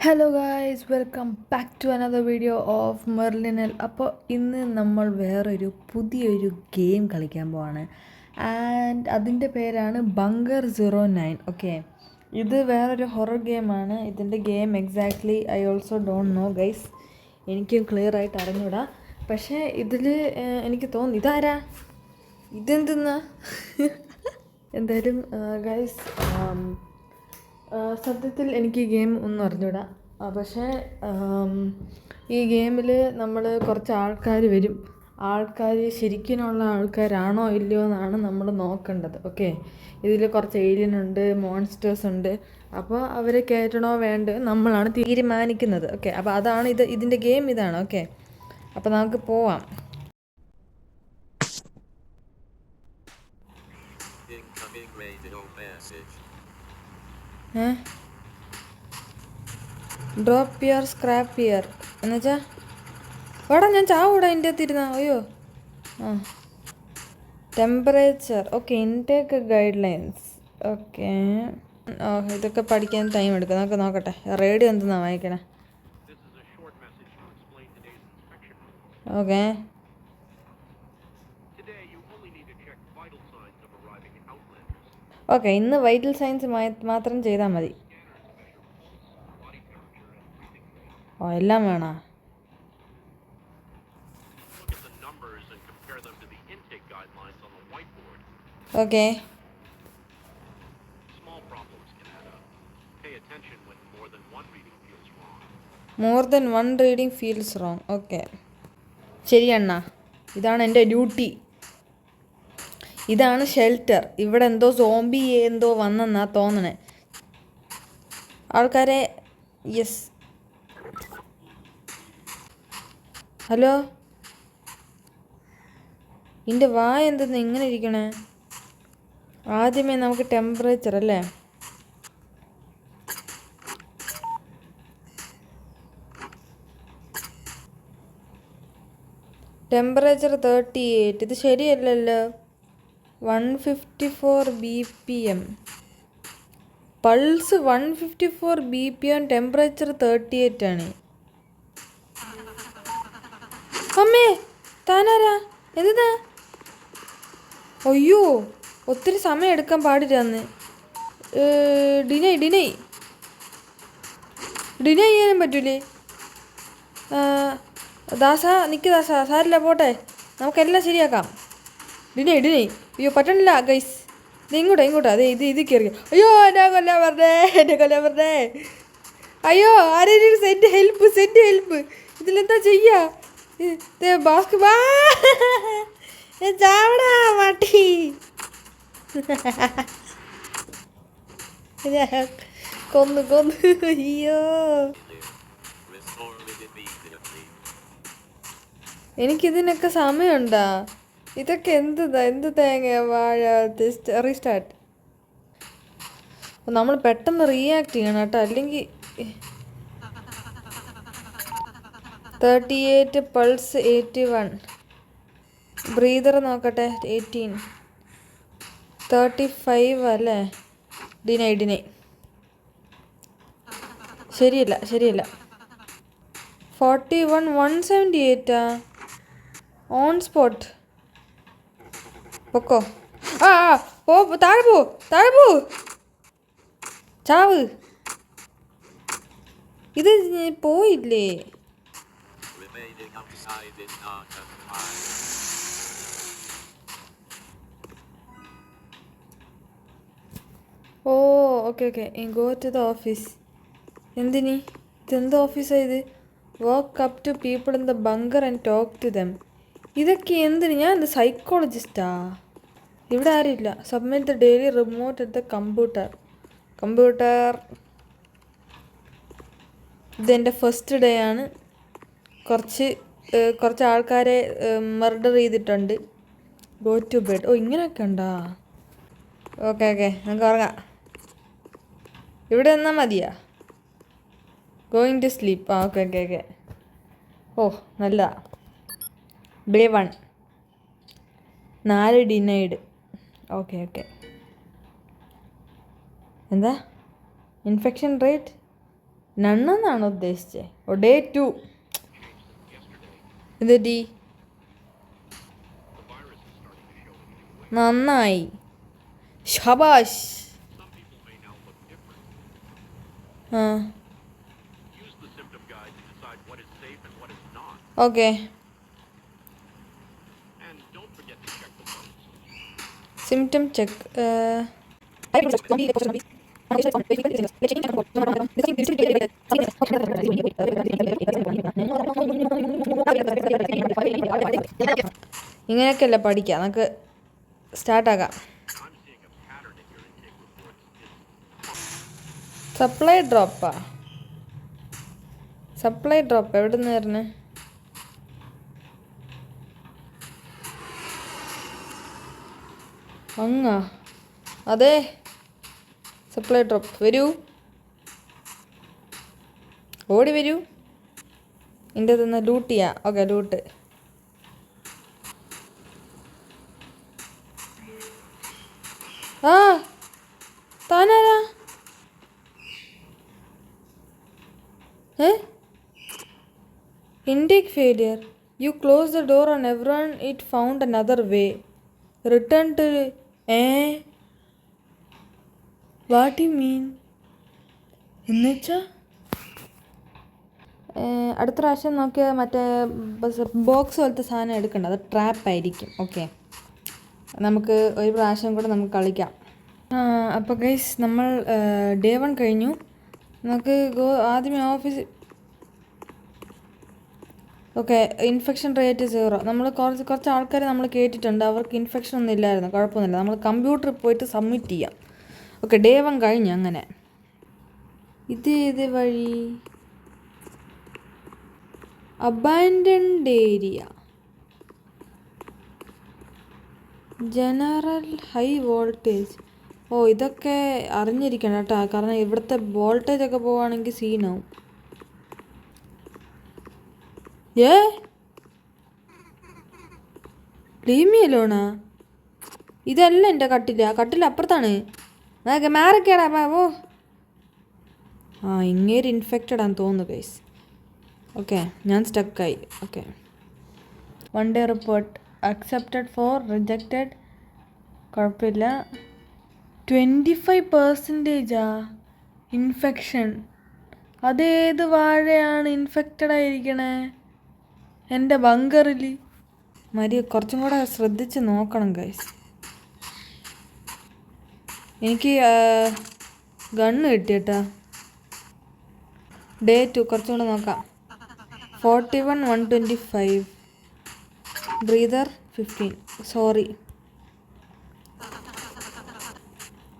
Hello guys, welcome back to another video of മെർലിനൽ. അപ്പോൾ ഇന്ന് നമ്മൾ പുതിയൊരു ഗെയിം കളിക്കാൻ പോവാണ്. ആൻഡ് അതിൻ്റെ പേരാണ് ബങ്കർ 09. ഓക്കെ, ഇത് വേറൊരു ഹൊറർ ഗെയിമാണ്. ഇതിൻ്റെ game exactly I also don't know guys. എനിക്കും ക്ലിയർ ആയിട്ട് അറിഞ്ഞൂടാ. പക്ഷേ ഇതിൽ എനിക്ക് തോന്നുന്നു ഇതാരാ, ഇതെന്തെന്നാ എന്തായാലും ഗൈസ്, സത്യത്തിൽ എനിക്ക് ഈ ഗെയിം ഒന്നും അറിഞ്ഞൂടാ. പക്ഷേ ഈ ഗെയിമിൽ നമ്മൾ കുറച്ച് ആൾക്കാർ വരും. ആൾക്കാർ ശരിക്കുമുള്ള ആൾക്കാരാണോ ഇല്ലയോ എന്നാണ് നമ്മൾ നോക്കേണ്ടത്. ഓക്കെ, ഇതിൽ കുറച്ച് ഏലിയൻ ഉണ്ട്, മോൺസ്റ്റേഴ്സ് ഉണ്ട്. അപ്പോൾ അവരെ കയറ്റണോ വേണ്ടോ നമ്മളാണ് തീരുമാനിക്കുന്നത്. ഓക്കെ, അപ്പോൾ അതാണ് ഇതിൻ്റെ ഗെയിം ഇതാണ്. ഓക്കെ, അപ്പോൾ നമുക്ക് പോവാം. ഡ്രോപ്പ് യുവർ സ്ക്രാപ്പ് ഹിയർ എന്നുവെച്ചാൽ വേടാ, ഞാൻ ചാവൂടാ എൻ്റെ അകത്തിരുന്ന. അയ്യോ, temperature. Okay, intake guide lines. Okay, ഇതൊക്കെ പഠിക്കാൻ ടൈം എടുക്കും. നമുക്ക് നോക്കട്ടെ. റേഡിയോ എന്തെന്നാണ് വായിക്കണേ? ഓക്കെ, ഓക്കെ, ഇന്ന് വൈറ്റൽ സയൻസ് മാത്രം ചെയ്താൽ മതി. ഓ, എല്ലാം വേണോ? Okay, more than one reading feels wrong. Okay, ശരി അണ്ണാ, ഇതാണ് എൻ്റെ ഡ്യൂട്ടി. ഇതാണ് ഷെൽട്ടർ. ഇവിടെ എന്തോ സോംബി എന്തോ വന്നെന്നാ തോന്നണേ. ആൾക്കാരെ, യെസ്, ഹലോ, ഇതിൻ്റെ വായ എന്തെന്ന് ഇങ്ങനെ ഇരിക്കണേ? ആദ്യമേ നമുക്ക് ടെമ്പറേച്ചർ അല്ലേ? ടെമ്പറേച്ചർ 38. ഇത് ശരിയല്ലല്ലോ. 154 BPM. പൾസ് 154 BPM, ടെമ്പറേച്ചർ 38 ആണ്. അമ്മേ, താനാരാ? എന്താ? അയ്യോ, ഒത്തിരി സമയം എടുക്കാൻ പാടില്ലാന്ന്. ഡിനൈ ചെയ്യാനും പറ്റൂലേ? ദാസ, നിൽക്ക് ദാസ, സാരില്ല, പോട്ടെ, നമുക്കെല്ലാം ശരിയാക്കാം. ഡിനൈ അയ്യോ, പറ്റണില്ല ഗൈസ്. ഇത് ഇങ്ങോട്ടാ, അതെ, ഇത് കയറി. അയ്യോ, എന്നെ കൊല്ലാൻ പറഞ്ഞേ. അയ്യോ, ആരെങ്കിലും സെൻഡ് ഹെൽപ്പ്. ഇതിലെന്താ ചെയ്യാ? ചാവടാ മാട്ടി. കൊന്നു. അയ്യോ, എനിക്കിതിനൊക്കെ സമയമുണ്ടാ? ഇതൊക്കെ എന്ത് തേങ്ങ വാഴ. റീസ്റ്റാർട്ട്. നമ്മൾ പെട്ടെന്ന് റിയാക്ട് ചെയ്യണം കേട്ടോ, അല്ലെങ്കിൽ 38 പൾസ് 81. ബ്രീതർ നോക്കട്ടെ, 18. 35 അല്ലേ? ഡിനൈ ശരിയല്ല. 41 178 ഓൺ സ്പോട്ട്. പൊക്കോ. താഴെ പോ. ചാവ്. ഇത് പോയില്ലേ? ഓ, okay, go to the office. എന്തിനി? ഇതെന്ത് ഓഫീസാണ് ഇത്? Walk up to people in the bunker and talk to them. ഇതൊക്കെ എന്തിന്? ഞാൻ എന്ത് സൈക്കോളജിസ്റ്റാ? ഇവിടെ ആരുമില്ല. Submit the daily remote at the computer. ഇതെൻ്റെ ഫസ്റ്റ് ഡേ ആണ്. കുറച്ച് ആൾക്കാരെ മർഡർ ചെയ്തിട്ടുണ്ട്. Go to bed. ഓ, ഇങ്ങനെയൊക്കെ ഉണ്ടാ? ഓക്കെ, നമുക്ക് ഉറങ്ങാം. ഇവിടെ നിന്നാൽ മതിയാ? Going to sleep. ഓക്കെ. ഓ, നല്ലതാ. Day 1 4 denied. ഓക്കെ. എന്താ ഇൻഫെക്ഷൻ റേറ്റ്? നണ്ണെന്നാണോ ഉദ്ദേശിച്ചത്? ഓ ഡേ 2. എന്തെറ്റി? നന്നായി, ശബാഷ്. ആ ഓക്കെ. Symptom check. ഇങ്ങനെയൊക്കെയല്ല പഠിക്കാം. നമുക്ക് സ്റ്റാർട്ടാക്കാം. സപ്ലൈ ഡ്രോപ്പാ? സപ്ലൈ ഡ്രോപ്പ് എവിടെ നിന്ന് വരണേ? അങ്ങാ? അതെ, സപ്ലൈ ഡ്രോപ്പ്. വരൂ, ഓടി വരൂ. എൻ്റെ നിന്ന് ലൂട്ട് ചെയ്യാം. Okay, loot. ആ താനാരാ? Intake failure. You close the door on everyone. It found another way. Return to... What do you mean? എന്നുവെച്ചാ അടുത്ത പ്രാവശ്യം നമുക്ക് മറ്റേ ബോക്സ് പോലത്തെ സാധനം എടുക്കണ്ട. അത് ട്രാപ്പായിരിക്കും. ഓക്കെ, നമുക്ക് ഒരു പ്രാവശ്യം കൂടെ നമുക്ക് കളിക്കാം. അപ്പോൾ ഗൈസ്, നമ്മൾ ഡേ 1 കഴിഞ്ഞു. നമുക്ക് ആദ്യമേ ഓഫീസ്. Okay, infection rate 0. നമ്മൾ കുറച്ച് ആൾക്കാരെ നമ്മൾ കേട്ടിട്ടുണ്ട്. അവർക്ക് ഇൻഫെക്ഷൻ ഒന്നും ഇല്ലായിരുന്നു, കുഴപ്പമൊന്നുമില്ല. നമ്മൾ കമ്പ്യൂട്ടറിൽ പോയിട്ട് സബ്മിറ്റ് ചെയ്യാം. ഓക്കെ, ഡേ 1 കഴിഞ്ഞു. അങ്ങനെ ഇത് വഴി abandoned area, general high voltage. ഓ, ഇതൊക്കെ അറിഞ്ഞിരിക്കണം കേട്ടോ, കാരണം ഇവിടുത്തെ വോൾട്ടേജ് ഒക്കെ പോവുകയാണെങ്കിൽ സീനാവും. Leave me അലോണാ? ഇതല്ല എൻ്റെ കട്ടിൽ അപ്പുറത്താണ്. മാറിക്കേടാ. ഓ ഇങ്ങേര് ഇൻഫെക്റ്റഡ് ആണെന്ന് തോന്നുന്നു ഗൈസ്. ഓക്കെ, ഞാൻ സ്റ്റക്കായി. Okay, 1 day report accepted four rejected. കുഴപ്പമില്ല. 25% ഇൻഫെക്ഷൻ. അതേത് വാഴയാണ് ഇൻഫെക്റ്റഡ് ആയിരിക്കണേ? എൻ്റെ ബങ്കറിൽ. കുറച്ചും കൂടെ ശ്രദ്ധിച്ച് നോക്കണം ഗൈസ്. എനിക്ക് ഗണ്ണ് കിട്ടിയേട്ടാ. ഡേ 2 കുറച്ചും കൂടെ നോക്കാം. 41 125. ബ്രീതർ 15. സോറി.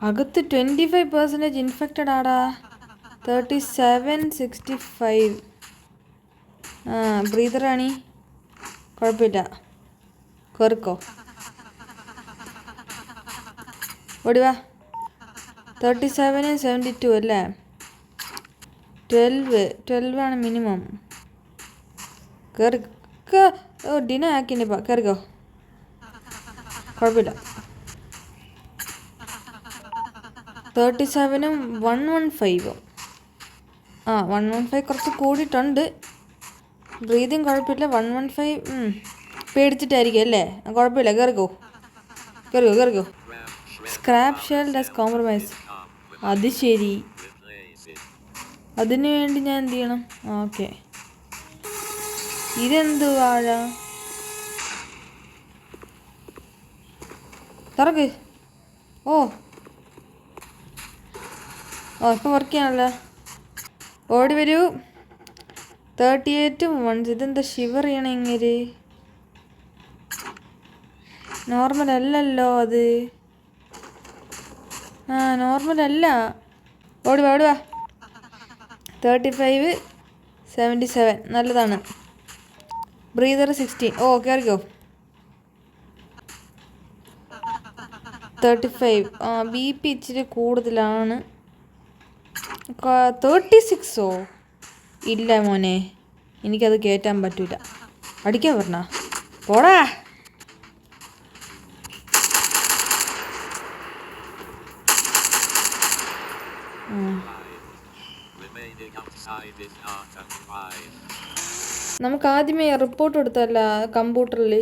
അകത്ത് 25% ഇൻഫെക്റ്റഡ് ആടാ. 3765. ബ്രീതറാണി, കുഴപ്പമില്ല. കയറിക്കോ, ഓടിവാ. 37 72 അല്ലേ? 12 ആണ് മിനിമം. ഡിന ആക്കിനിപ്പ. കയറിക്കോ, കുഴപ്പമില്ല. 37 115. 115 കുറച്ച് കൂടിയിട്ടുണ്ട്. ബ്രീതിങ് കുഴപ്പമില്ല. 115 പേടിച്ചിട്ടായിരിക്കും അല്ലേ? കുഴപ്പമില്ല, കയറിക്കോ. Scrap shell does compromise. അത് ശരി, അതിനു വേണ്ടി ഞാൻ എന്ത് ചെയ്യണം? ഓക്കെ, ഇതെന്ത് വാഴ? തുറക്ക്. ഇപ്പോൾ വർക്ക് ചെയ്യാനല്ലോ. ഓടി വരൂ. 38 1. ഇതെന്താ ഷിവർ ചെയ്യണം ഇങ്ങനെ? നോർമൽ അല്ലല്ലോ അത്. നോർമൽ അല്ല. ഓടിവാ. 35 77. നല്ലതാണ്. ബ്രീതർ 16. കയറിക്കോ. 35. BP ഇച്ചിരി കൂടുതലാണ്. 36. ഇല്ല മോനെ, എനിക്കത് കയറ്റാൻ പറ്റൂല. അടിക്കാൻ പറഞ്ഞ പോടാ. നമുക്ക് ആദ്യമേ റിപ്പോർട്ട് കൊടുത്തല്ല കമ്പ്യൂട്ടറിൽ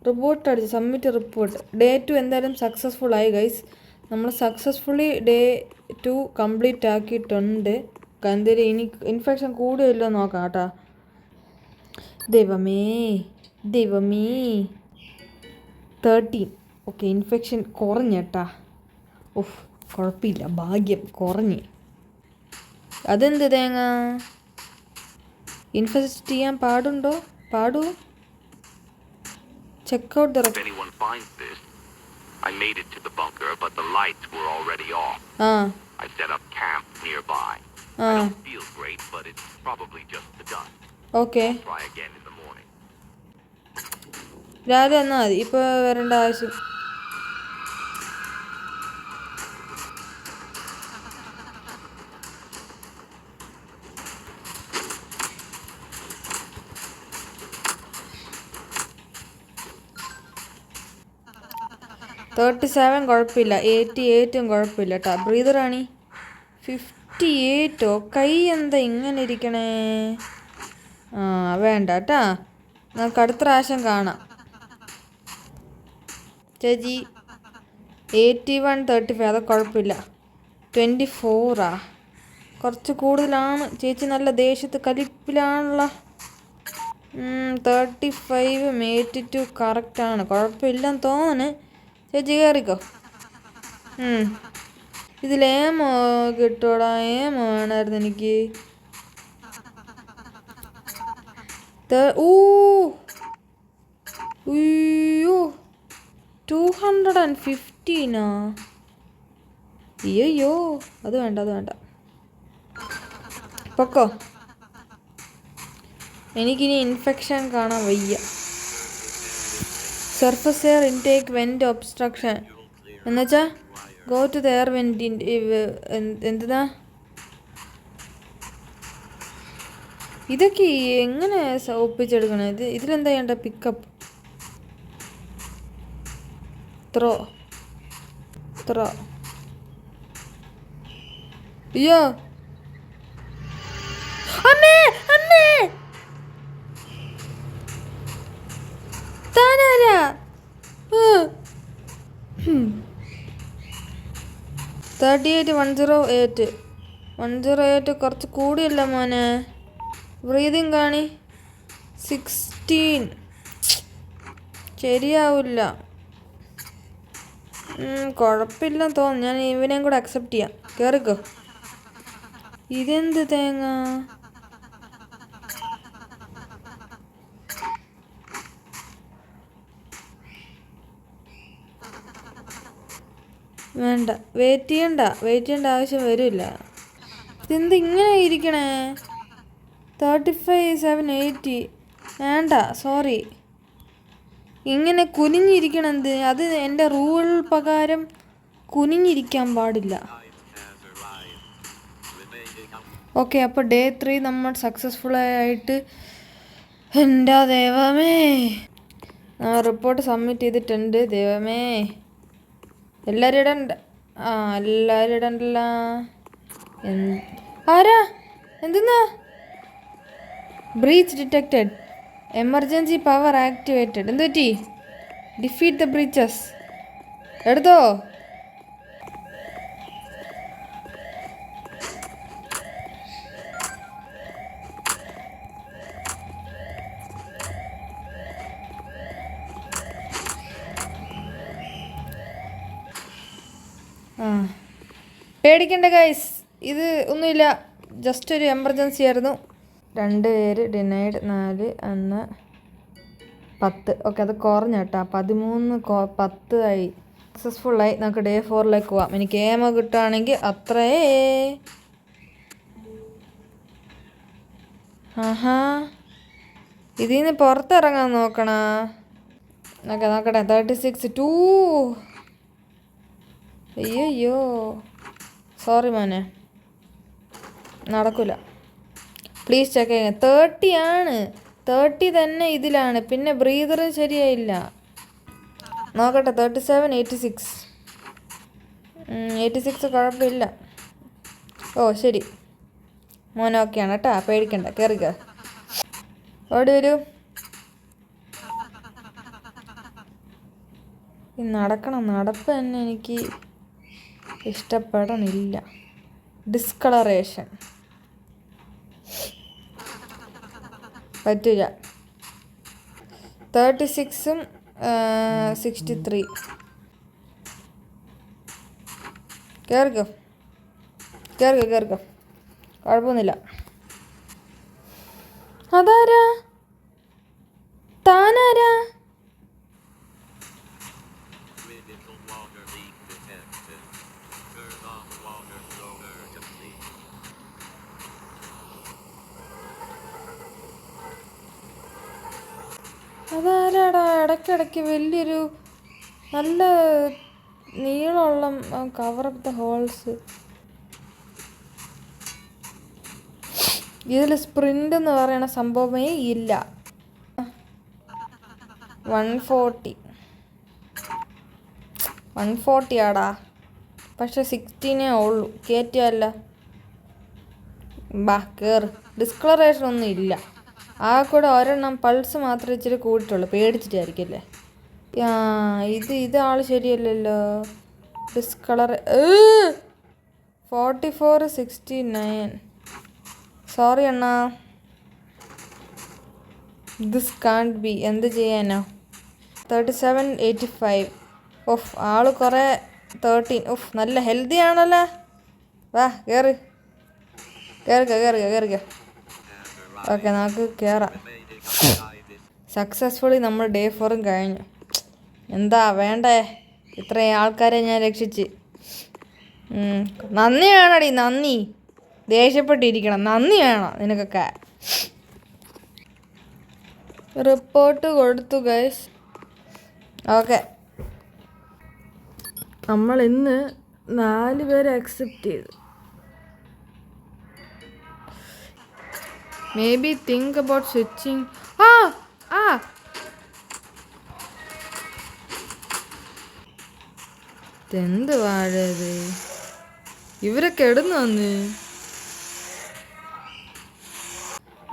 റിപ്പോർട്ട് അടിച്ച് സബ്മിറ്റ് റിപ്പോർട്ട്. ഡേ 2 എന്തായാലും സക്സസ്ഫുൾ ആയി ഗൈസ്. നമ്മൾ സക്സസ്ഫുള്ളി ഡേ 2 കംപ്ലീറ്റ് ആക്കിയിട്ടുണ്ട്. എന്തെങ്കിലും ഇനി ഇൻഫെക്ഷൻ കൂടുകയില്ലോ നോക്കാം കേട്ടോ. ദൈവമേ 13. Okay, infection കുറഞ്ഞേട്ടാ. ഓഹ്, കുഴപ്പമില്ല, ഭാഗ്യം കുറഞ്ഞ്. അതെന്ത് തേങ്ങ, ഇൻഫെസ്റ്റ് ചെയ്യാൻ പാടുണ്ടോ? പാടൂ. Check out the I made it to the bunker, but the lights were already off. I set up camp nearby. I don't feel great, but it's probably just begun. Okay. Try again in the morning. രാവിലെ വന്നാൽ മതി, ഇപ്പോൾ വരേണ്ട ആവശ്യം. $37 കുഴപ്പമില്ല, 88 കുഴപ്പമില്ല കേട്ടോ. ബ്രീതറാണി 58. കൈ എന്താ ഇങ്ങനെ ഇരിക്കണേ? വേണ്ട കേട്ടാ, നമുക്ക് അടുത്ത പ്രാവശ്യം കാണാം. ചേച്ചി 81, 35 അത് കുഴപ്പമില്ല. 24 കുറച്ച് കൂടുതലാണ്. ചേച്ചി നല്ല ദേഷ്യത്ത് കലിപ്പിലാണല്ലോ. 35, 82 കറക്റ്റാണ്, കുഴപ്പമില്ലെന്ന് തോന്നുന്നു. ചേച്ചി കയറിക്കോ. ഇതിൽ ഏമോ കിട്ടൂടാ, ഏമോ വേണമായിരുന്നു എനിക്ക്. അയ്യോ 215. അയ്യോ, അത് വേണ്ട. പൊക്കോ, എനിക്കിനി ഇൻഫെക്ഷൻ കാണാൻ വയ്യ. Surface air intake vent obstruction എന്നുവെച്ചാൽ go to the air vent. എന്താ ഇതൊക്കെ എങ്ങനെ ഒപ്പിച്ചെടുക്കണേ? ഇതിലെന്താ ചെയ്യേണ്ട? Pick up throw. അയ്യോ അമ്മേ താനാരാ? 38, 108 കുറച്ച് കൂടിയല്ല മോനെ. ബ്രീതിങ് കാണി 16. ശരിയാവില്ല. കുഴപ്പമില്ലെന്ന് തോന്നുന്നു. ഞാൻ ഇവനെയും കൂടെ അക്സെപ്റ്റ് ചെയ്യാം. കയറിക്കോ. ഇതെന്ത് തേങ്ങ? വേണ്ട, വെയിറ്റ് ചെയ്യേണ്ട ആവശ്യം വരില്ല. ഇതെന്ത് ഇങ്ങനെ ഇരിക്കണേ? 35, 7, 80 വേണ്ട, സോറി. ഇങ്ങനെ കുനിഞ്ഞിരിക്കണെന്ത്? അത് എൻ്റെ റൂൾ പ്രകാരം കുനിഞ്ഞിരിക്കാൻ പാടില്ല. ഓക്കെ, അപ്പോൾ ഡേ 3 നമ്മൾ സക്സസ്ഫുള്ളായിട്ട്. എൻ്റെ ദൈവമേ, റിപ്പോർട്ട് സബ്മിറ്റ് ചെയ്തിട്ടുണ്ട്. ദൈവമേ, എല്ലാവരും ഇടണ്ടല്ല. ആരാ? എന്തെന്നാ? Breach detected, emergency power activated. എന്ത് പറ്റി? Defeat the breaches. എടുത്തോ? പേടിക്കണ്ട ഗൈസ്, ഇത് ഒന്നുമില്ല, ജസ്റ്റ് ഒരു എമർജൻസി ആയിരുന്നു. 2 പേര് ഡിനൈഡ്, 4, 1, 10. ഓക്കെ, അത് കുറഞ്ഞ കേട്ടോ. 13, 10 ആയി. സക്സസ്ഫുള്ളായി. നമുക്ക് ഡേ 4 പോവാം. എനിക്ക് ഏമോ കിട്ടുകയാണെങ്കിൽ അത്രേ. ഇതിൽ നിന്ന് പുറത്തിറങ്ങാൻ നോക്കണ. നോക്കട്ടെ. 36, 2. അയ്യോ സോറി മോനെ, നടക്കില്ല. പ്ലീസ് ചെക്ക് ചെയ്യാം. 30 ആണ്, 30 തന്നെ ഇതിലാണ്. പിന്നെ ബ്രീതറും ശരിയായില്ല. നോക്കട്ടെ. 37, 86. 86 കുഴപ്പമില്ല. ഓ ശരി, മോനൊക്കെയാണ് കേട്ടോ, പേടിക്കണ്ട. കയറിക്ക. ഓടി വരൂ. ഈ നടപ്പ് തന്നെ എനിക്ക് ഇഷ്ടപ്പെടണില്ല. ഡിസ്കളറേഷൻ പറ്റില്ല. 36ഉം 63. കയറിക്കോ. കുഴപ്പമൊന്നുമില്ല. അതാരാ? താനാരാ? അതാരാടാ? ഇടയ്ക്കിടയ്ക്ക് വലിയൊരു നല്ല നീളമുള്ള കവർ ഓഫ് ദ ഹോൾസ്. ഇതിൽ സ്പ്രിൻ്റ് എന്ന് പറയുന്ന സംഭവമേ ഇല്ല. 140 ആടാ, പക്ഷെ 16 ഉള്ളൂ. കയറ്റിയല്ല. ബാ കയറ്. ഡിസ്കളറേഷൻ ഒന്നും ഇല്ല. ആ കൂടെ ഒരെണ്ണം പൾസ് മാത്രമേ ഇച്ചിരി കൂടിയിട്ടുള്ളൂ. പേടിച്ചിട്ടായിരിക്കല്ലേ. ഇത് ആൾ ശരിയല്ലല്ലോ. Discolour 4469. Sorry Anna, this can't B. എന്ത് ചെയ്യാനോ? 3785. ആള് കുറേ 13. നല്ല ഹെൽത്തി ആണല്ലോ. വാ കയറിക്കോ. ഓക്കെ, നമുക്ക് കയറാം. സക്സസ്ഫുള്ളി നമ്മൾ ഡേ 4 കഴിഞ്ഞു. എന്താ വേണ്ടേ? ഇത്രയും ആൾക്കാരെ ഞാൻ രക്ഷിച്ച്. നന്ദി വേണടി, നന്ദി. ദേഷ്യപ്പെട്ടിരിക്കണം. നന്ദി വേണം നിനക്കൊക്കെ. റിപ്പോർട്ട് കൊടുത്തു ഗൈസ്. ഓക്കെ, നമ്മൾ ഇന്ന് 4 പേരെ അക്സെപ്റ്റ് ചെയ്തു. Maybe think about switching. എന്ത് വാഴത്? ഇവരൊക്കെ ഇടുന്നു വന്ന്.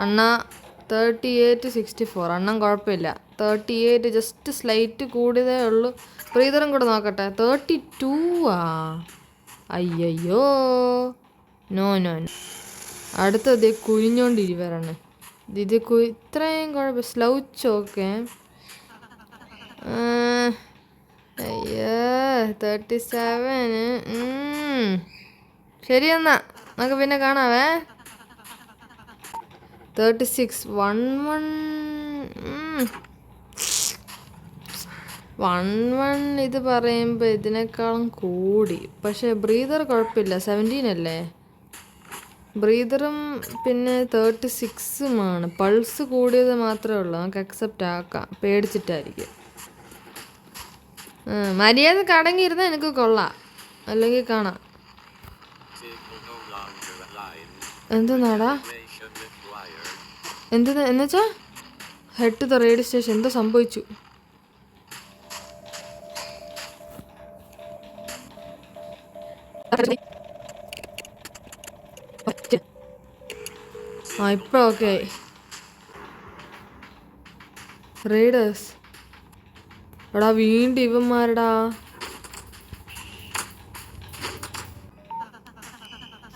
അണ്ണ 3864. അണ്ണൻ കുഴപ്പമില്ല. 38 ജസ്റ്റ് സ്ലൈറ്റ് കൂടിയതേ ഉള്ളൂ. ബ്രീതറും കൂടെ നോക്കട്ടെ. 32 അയ്യോ. നോ. അടുത്തത് കുഴിഞ്ഞോണ്ടിരിവരാണ്. ഇത് ഇത്രയും കുഴപ്പം. സ്ലൗച്ച് ഓക്കെ. അയ്യോ 37. ശരി എന്നാ, നമുക്ക് പിന്നെ കാണാവേ. 36 11. ഇത് പറയുമ്പോൾ ഇതിനേക്കാളും കൂടി. പക്ഷേ ബ്രീതർ കുഴപ്പമില്ല. 17 അല്ലേ ബ്രീതറും. പിന്നെ 36ഉമാണ്. പൾസ് കൂടിയത് മാത്രമേ ഉള്ളൂ. നമുക്ക് അക്സെപ്റ്റ് ആക്കാം. പേടിച്ചിട്ടായിരിക്കും. മര്യാദ കടങ്ങിയിരുന്നാൽ എനിക്ക് കൊള്ളാം, അല്ലെങ്കിൽ കാണാം. എന്തെന്നാടാ? എന്നുവെച്ചാ ഹെഡ് ദ റേഡിയോ സ്റ്റേഷൻ. എന്തോ സംഭവിച്ചു? ഇപ്പൊ ഓക്കെ. റേഡേഴ്സ് എടാ, വീണ്ടും ഇവന്മാരടാ.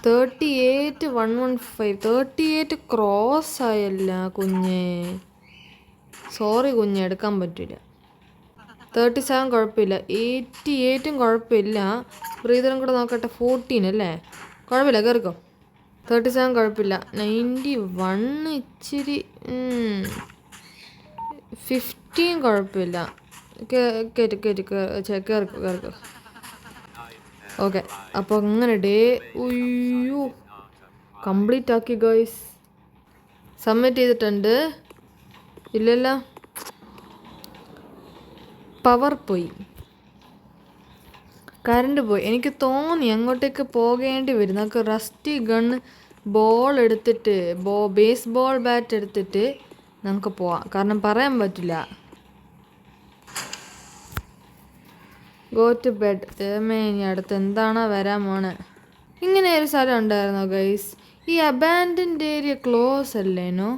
38 38 ക്രോസ് ആയല്ല കുഞ്ഞേ. സോറി കുഞ്ഞെ, എടുക്കാൻ പറ്റില്ല. 37 കുഴപ്പമില്ല. 88ഉം കുഴപ്പമില്ല. ബ്രീതറും കൂടെ നോക്കട്ടെ. 14 അല്ലേ? കുഴപ്പമില്ല, കയറിക്കോ. 37 കുഴപ്പമില്ല. 91 ഇച്ചിരി. 15 കുഴപ്പമില്ല. കയറിക്കോ. ഓക്കെ, അപ്പോൾ അങ്ങനെ ഡേ കംപ്ലീറ്റ് ആക്കി ഗോയ്സ്. സബ്മിറ്റ് ചെയ്തിട്ടുണ്ട്. ഇല്ലല്ലോ, പവർ പോയി, കറണ്ട് പോയി. എനിക്ക് തോന്നി അങ്ങോട്ടേക്ക് പോകേണ്ടി വരും. നമുക്ക് റസ്റ്റി ഗണ്ണ് ബോൾ എടുത്തിട്ട് ബേസ്ബോൾ ബാറ്റ് എടുത്തിട്ട് നമുക്ക് പോവാം. കാരണം പറയാൻ പറ്റില്ല. Go to bed. ഇനി അടുത്ത് എന്താണോ വരാൻ പോണേ. ഇങ്ങനെ ഒരു സ്ഥലം ഉണ്ടായിരുന്നോ ഗൈസ്? ഈ അബാൻഡൻഡ് ഏരിയ ക്ലോസ് അല്ലേനോ?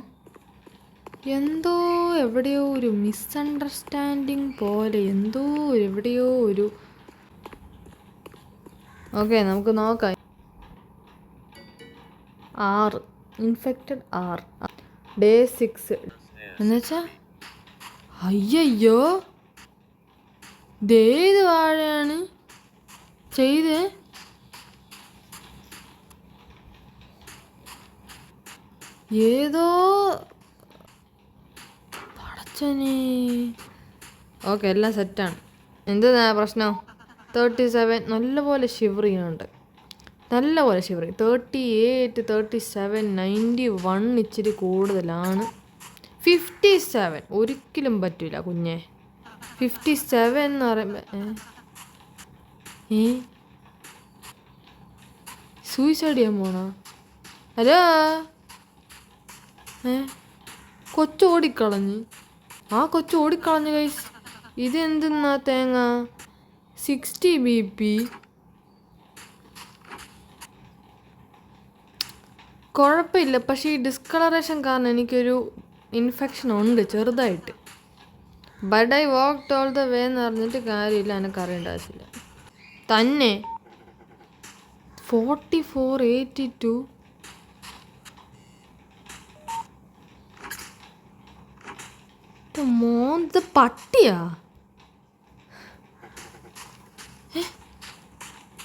എന്തോ എവിടെയോ ഒരു മിസ്അണ്ടർസ്റ്റാൻഡിങ് പോലെ എവിടെയോ ഒരു. ഓക്കെ, നമുക്ക് നോക്കാം. 6 ഇൻഫെക്റ്റഡ് 6 ഡേ 6 എന്നുവെച്ചാ അയ്യോ ഇതേത് വാഴയാണ് ചെയ്ത്? ഏതോ പടച്ചനെ. ഓക്കെ, എല്ലാം സെറ്റാണ്. എന്താ പ്രശ്നം? 37 നല്ലപോലെ ഷിവർ ചെയ്യുന്നുണ്ട്. നല്ലപോലെ ഷിവർ. 38, 37, 91 ഇച്ചിരി കൂടുതലാണ്. 57 ഒരിക്കലും പറ്റില്ല കുഞ്ഞെ. 57 എന്ന് പറയുമ്പോൾ സൂയിസൈഡ് ചെയ്യാൻ പോണോ? ഹലോ, കൊച്ചു ഓടിക്കളഞ്ഞ്. കൊച്ചു ഓടിക്കളഞ്ഞ് ഗൈസ്. ഇതെന്തെന്നാ തേങ്ങ? 60 BP. കുഴപ്പമില്ല, പക്ഷേ ഈ ഡിസ്കളറേഷൻ കാരണം എനിക്കൊരു ഇൻഫെക്ഷൻ ഉണ്ട് ചെറുതായിട്ട്. But I walked all the way എന്ന് പറഞ്ഞിട്ട് കാര്യമില്ല, എനിക്കറിയേണ്ട ആവശ്യമില്ല. തന്നെ 44, 82. മോന്ത പട്ടിയാ?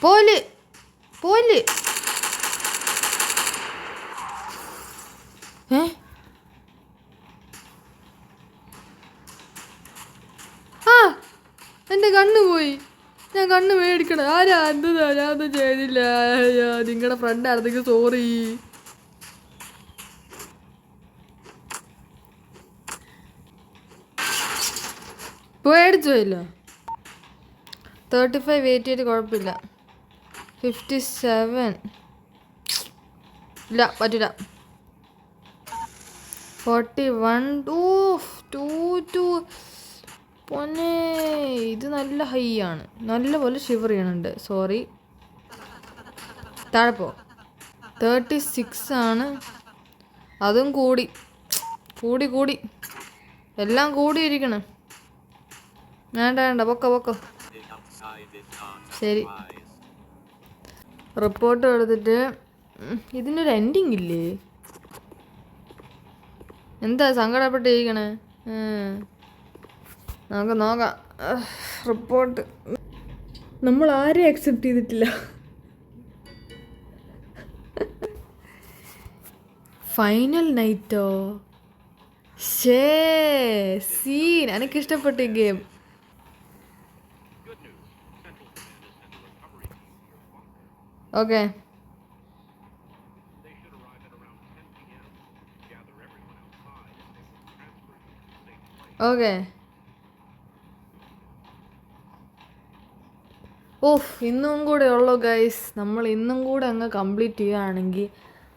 പോല് പോല്. എൻ്റെ കണ്ണ് പോയി. ഞാൻ കണ്ണ് മേടിക്കണം. ആരാ എന്താ? ഞാനൊന്നും ചെയ്തില്ല. നിങ്ങളുടെ ഫ്രണ്ട് ആയിരുന്നെങ്കിൽ സോറി. പേടിച്ചു പോയില്ലോ. 35, 88 കുഴപ്പമില്ല. 57 ഇല്ല, പറ്റില്ല. 41. 22. പൊന്നെ, ഇത് നല്ല ഹൈ ആണ്. നല്ലപോലെ ഷിവർ ചെയ്യണുണ്ട്. സോറി, താഴെ പോ. 36 ആണ്. അതും കൂടി എല്ലാം കൂടിയിരിക്കണം. വേണ്ട പൊക്ക. ശരി, റിപ്പോർട്ട് എടുത്തിട്ട് ഇതിനൊരു എൻഡിങ് ഇല്ലേ? എന്താ സങ്കടപ്പെട്ടിരിക്കണേ? നമുക്ക് നോക്കാം. റിപ്പോർട്ട് നമ്മൾ ആരെയും അക്സെപ്റ്റ് ചെയ്തിട്ടില്ല. ഫൈനൽ നൈറ്റോ? സീൻ. എനിക്കിഷ്ടപ്പെട്ട ഈ ഗെയിം. ഓക്കെ, ഇന്നും കൂടെ ഉള്ളൂ ഗൈസ്. നമ്മൾ ഇന്നും കൂടെ അങ്ങ് കംപ്ലീറ്റ് ചെയ്യുകയാണെങ്കിൽ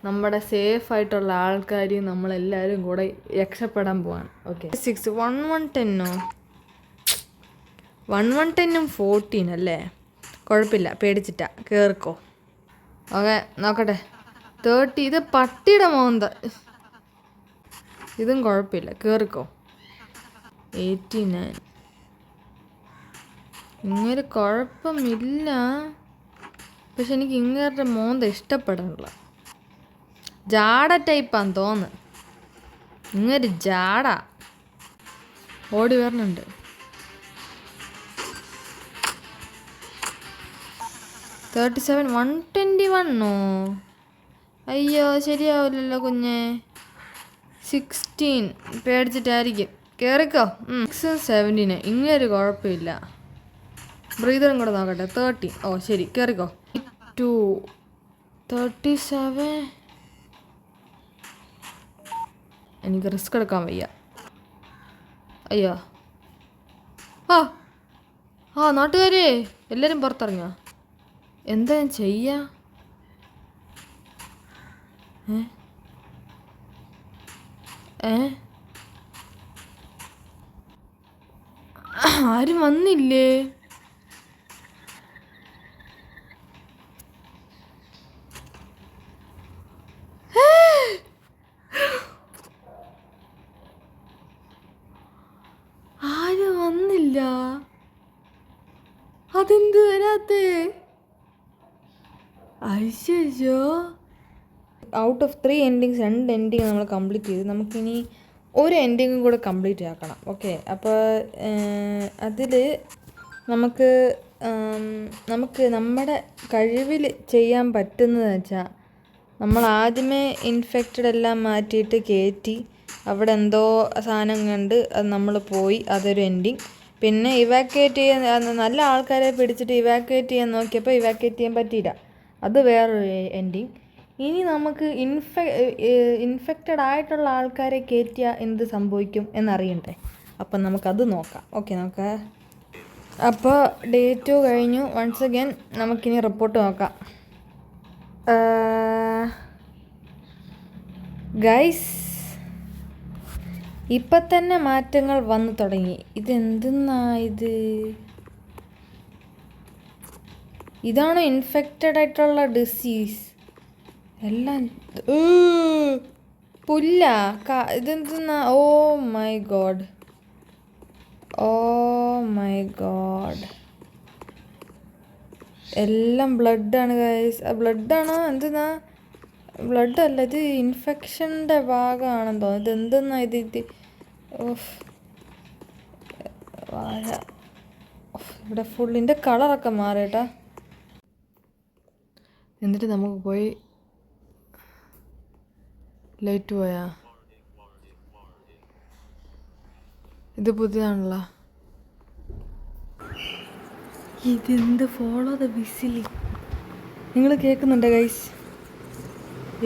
നമ്മുടെ സേഫായിട്ടുള്ള ആൾക്കാരെയും നമ്മളെല്ലാവരും കൂടെ രക്ഷപ്പെടാൻ പോവാണ്. ഓക്കെ, 6 1110. 1110ഉം 14 അല്ലേ? കുഴപ്പമില്ല, പേടിച്ചിട്ടാ. കേറിക്കോ. ഓക്കെ, നോക്കട്ടെ. 30. ഇത് പട്ടിയുടെ മോന്ത. ഇതും കുഴപ്പമില്ല, കേറിക്കോ. 89. ഇങ്ങനൊരു കുഴപ്പമില്ല, പക്ഷെ എനിക്ക് ഇങ്ങേരുടെ മോന്ത ഇഷ്ടപ്പെടാനുള്ള. ജാട ടൈപ്പാന്ന് തോന്നുന്നു. ഇങ്ങൊരു ജാട ഓടി വരണുണ്ട്. 37. 121. അയ്യോ, ശരിയാവില്ലല്ലോ കുഞ്ഞെ. 16. പേടിച്ചിട്ടായിരിക്കും. കേറിക്കോ. 6, 17. ഇങ്ങനൊരു കുഴപ്പമില്ല. ബ്രീതറും കൂടെ നോക്കട്ടെ. 30. ശരി, കേറിക്കോ. 2, 37. എനിക്ക് റിസ്ക് എടുക്കാൻ വയ്യ. അയ്യോ, നാട്ടുകാരെ എല്ലാവരും പുറത്തിറങ്ങുക. എന്താ ഞാൻ ചെയ്യാ? ആരും വന്നില്ലേ? അതെന്ത് വരാത്തേ? അയ്യോ, ഔട്ട് ഓഫ് 3 എൻഡിങ്സ് 2 എൻഡിങ് നമ്മൾ കംപ്ലീറ്റ് ചെയ്തു. നമുക്കിനി ഒരു എൻഡിങ്ങും കൂടെ കംപ്ലീറ്റ് ആക്കണം. ഓക്കെ, അപ്പോൾ അതിൽ നമുക്ക് നമ്മുടെ കഴിവിൽ ചെയ്യാൻ പറ്റുന്നത് വെച്ചാൽ നമ്മൾ ആദ്യമേ ഇൻഫെക്റ്റഡ് എല്ലാം മാറ്റിയിട്ട് കയറ്റി അവിടെ എന്തോ സാധനം കണ്ട് അത് നമ്മൾ പോയി, അതൊരു എൻഡിങ്. പിന്നെ ഇവാക്യുവേറ്റ് ചെയ്യാൻ നല്ല ആൾക്കാരെ പിടിച്ചിട്ട് ഇവാക്യുവേറ്റ് ചെയ്യാൻ നോക്കിയപ്പോൾ ഇവാക്യുവേറ്റ് ചെയ്യാൻ പറ്റിയില്ല, അത് വേറൊരു എൻഡിങ്. ഇനി നമുക്ക് ഇൻഫെക്റ്റഡ് ആയിട്ടുള്ള ആൾക്കാരെ കയറ്റിയാൽ എന്ത് സംഭവിക്കും എന്നറിയണ്ടേ? അപ്പം നമുക്കത് നോക്കാം. ഓക്കെ, നമുക്ക് അപ്പോൾ ഡേ 2 കഴിഞ്ഞു. വൺസ് അഗൈൻ നമുക്കിനി റിപ്പോർട്ട് നോക്കാം. ഗൈസ്, ഇപ്പം തന്നെ മാറ്റങ്ങൾ വന്നു തുടങ്ങി. ഇതെന്തെന്നാ ഇത്? ഇതാണോ ഇൻഫെക്റ്റഡ് ആയിട്ടുള്ള ഡിസീസ്? എല്ലാം പുല്ല. ഇതെന്തെന്നാ? Oh my God, oh my God, എല്ലാം ബ്ലഡാണ് ഗൈസ്. ബ്ലഡാണോ? എന്തെന്നാ? ബ്ലഡല്ല, ഇത് ഇൻഫെക്ഷൻ്റെ ഭാഗമാണെന്ന് തോന്നുന്നു. ഇതെന്തെന്നാ ഇത്? വാഴ ഇവിടെ ഫുള്ളിൻ്റെ കളറൊക്കെ മാറിയേട്ടാ. എന്നിട്ട് നമുക്ക് പോയി ലൈറ്റ് പോയാ? ഇത് പുതിയതാണല്ലോ. ഇതെന്ത് ഫോളോ ദ വിസിൽ? നിങ്ങൾ കേൾക്കുന്നുണ്ടോ ഗൈസ്?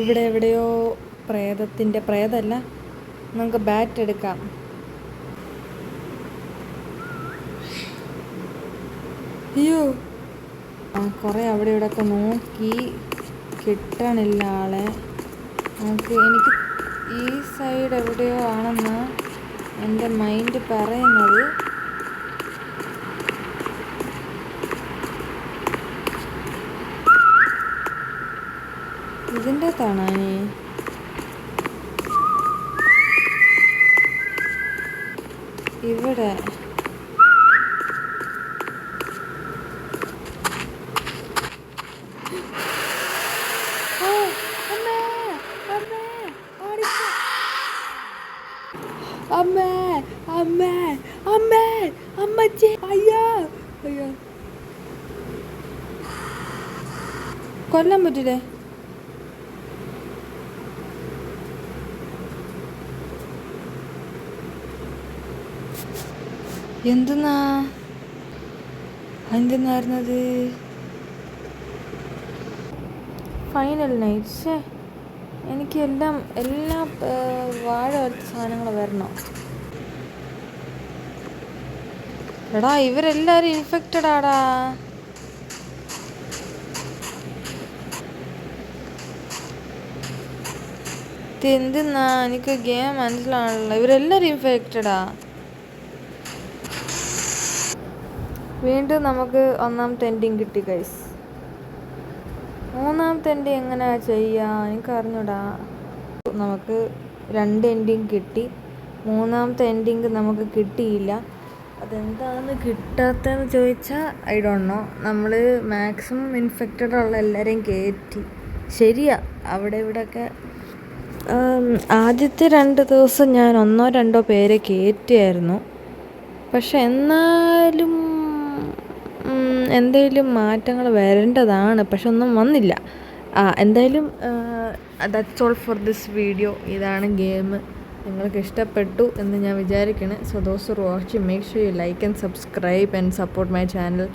ഇവിടെ എവിടെയോ പ്രേതമല്ല, നമുക്ക് ബാറ്റ് എടുക്കാം. അയ്യോ, കുറേ അവിടെ ഇവിടെയൊക്കെ നോക്കി കിട്ടണില്ല ആളെ. എനിക്ക് ഈ സൈഡ് എവിടെയോ ആണെന്ന് എൻ്റെ മൈൻഡ് പറയുന്നത്. ഇതിൻ്റെ അകത്താണോ ഇവിടെ? അമ്മേ അമ്മേ അമ്മേ അമ്മച്ചി, അയ്യോ അയ്യോ, കൊല്ലാൻ പറ്റില്ലേ? എന്തെന്നായിരുന്നത്? Final night. എനിക്ക് എല്ലാ വാഴ വരച്ച സാധനങ്ങൾ വരണോ? എടാ, ഇവരെല്ലാവരും ഇൻഫെക്റ്റഡ് ആടാ. എന്തെന്നാ എനിക്ക് ഗെയിം മനസ്സിലാണല്ലോ. ഇവരെല്ലാവരും ഇൻഫെക്റ്റഡാ. വീണ്ടും നമുക്ക് ഒന്നാമത്തെ എൻഡിങ് കിട്ടി ഗൈസ്. മൂന്നാമത്തെ എൻഡിങ് എങ്ങനെയാ ചെയ്യുക എനിക്ക് അറിഞ്ഞൂടാ. നമുക്ക് 2 എൻഡിങ് കിട്ടി, മൂന്നാമത്തെ എൻഡിങ് നമുക്ക് കിട്ടിയില്ല. അതെന്താണെന്ന് കിട്ടാത്തതെന്ന് ചോദിച്ചാൽ ഐ ഡോണ്ട് നോ. നമ്മൾ മാക്സിമം ഇൻഫെക്റ്റഡ് ഉള്ള എല്ലാവരെയും കയറ്റി. ശരിയാ, അവിടെ ഇവിടെയൊക്കെ ആദ്യത്തെ 2 ദിവസം ഞാൻ 1-2 പേരെ കയറ്റിയായിരുന്നു. പക്ഷെ എന്നാലും എന്തെങ്കിലും മാറ്റങ്ങൾ വരേണ്ടതാണ്, പക്ഷെ ഒന്നും വന്നില്ല. എന്തായാലും that's all for this video. ഇതാണ് ഗെയിം. നിങ്ങൾക്ക് ഇഷ്ടപ്പെട്ടു എന്ന് ഞാൻ വിചാരിക്കണം. So those are watching, make sure you like and subscribe and support my channel.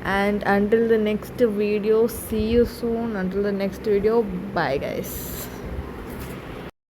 And until the next video, see you soon. Until the next video, bye guys.